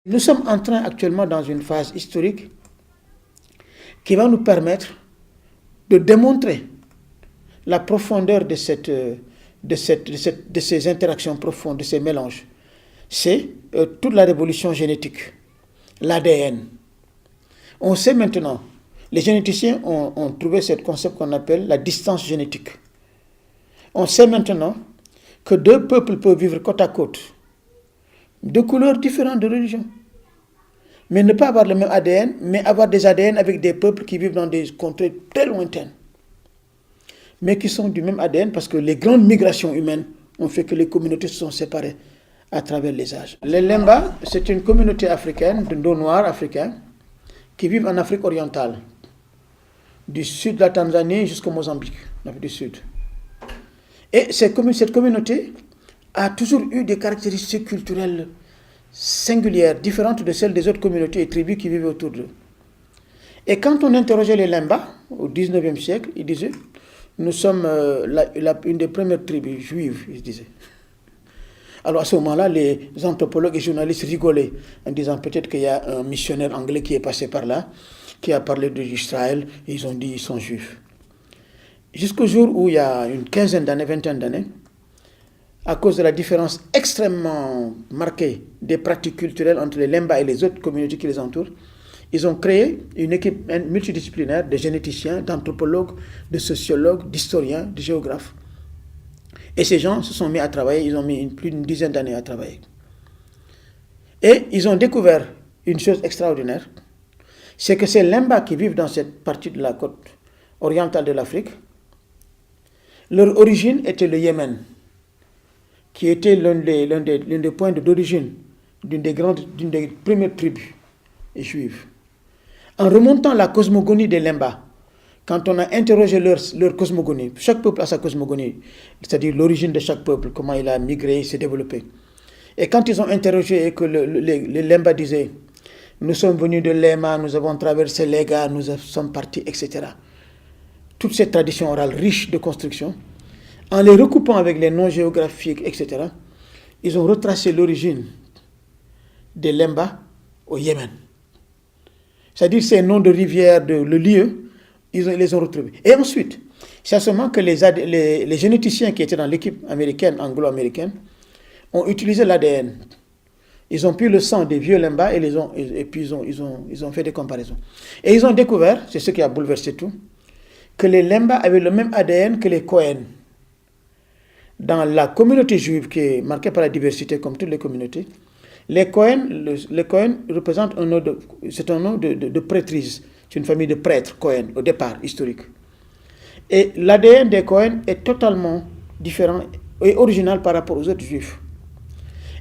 Nous sommes en train actuellement dans une phase historique qui va nous permettre de démontrer la profondeur de ces interactions profondes, de ces mélanges. C'est toute la révolution génétique, l'ADN. On sait maintenant, les généticiens ont trouvé ce concept qu'on appelle la distance génétique. On sait maintenant que deux peuples peuvent vivre côte à côte, de couleurs différentes, de religions, mais ne pas avoir le même ADN, mais avoir des ADN avec des peuples qui vivent dans des contrées très lointaines, mais qui sont du même ADN parce que les grandes migrations humaines ont fait que les communautés se sont séparées à travers les âges. Les Lemba, c'est une communauté africaine, de dos noirs africains, qui vivent en Afrique orientale, du sud de la Tanzanie jusqu'au Mozambique, l'Afrique du Sud. Et cette communauté a toujours eu des caractéristiques culturelles singulières, différentes de celles des autres communautés et tribus qui vivent autour d'eux. Et quand on interrogeait les Lemba, au 19e siècle, ils disaient, nous sommes une des premières tribus juives, ils disaient. Alors à ce moment-là, les anthropologues et journalistes rigolaient en disant peut-être qu'il y a un missionnaire anglais qui est passé par là, qui a parlé d'Israël, et ils ont dit qu'ils sont juifs. Jusqu'au jour où il y a une quinzaine d'années, vingtaine d'années, à cause de la différence extrêmement marquée des pratiques culturelles entre les Lemba et les autres communautés qui les entourent, ils ont créé une équipe multidisciplinaire de généticiens, d'anthropologues, de sociologues, d'historiens, de géographes. Et ces gens se sont mis à travailler, ils ont mis plus d'une dizaine d'années à travailler. Et ils ont découvert une chose extraordinaire, c'est que ces Lemba qui vivent dans cette partie de la côte orientale de l'Afrique, leur origine était le Yémen, qui était l'un des points d'origine d'une des premières tribus juives. En remontant la cosmogonie des Lemba, quand on a interrogé leur cosmogonie, chaque peuple a sa cosmogonie, c'est-à-dire l'origine de chaque peuple, comment il a migré, s'est développé. Et quand ils ont interrogé et que les Lemba disaient, nous sommes venus de Lema, nous avons traversé Lega, nous sommes partis, etc. Toutes ces traditions orales riches de construction, en les recoupant avec les noms géographiques, etc., ils ont retracé l'origine des Lemba au Yémen. C'est-à-dire ces noms de rivières, le lieu, ils les ont retrouvés. Et ensuite, c'est à ce moment que les généticiens qui étaient dans l'équipe américaine, anglo-américaine, ont utilisé l'ADN. Ils ont pris le sang des vieux Lemba et puis ils ont fait des comparaisons. Et ils ont découvert, c'est ce qui a bouleversé tout, que les Lemba avaient le même ADN que les Kohen. Dans la communauté juive qui est marquée par la diversité comme toutes les communautés, les Kohen représentent un nom de prêtrise. C'est une famille de prêtres Kohen au départ, historique. Et l'ADN des Kohen est totalement différent et original par rapport aux autres juifs.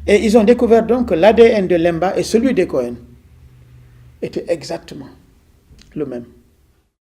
Et ils ont découvert donc que l'ADN de Lemba et celui des Kohen étaient exactement le même.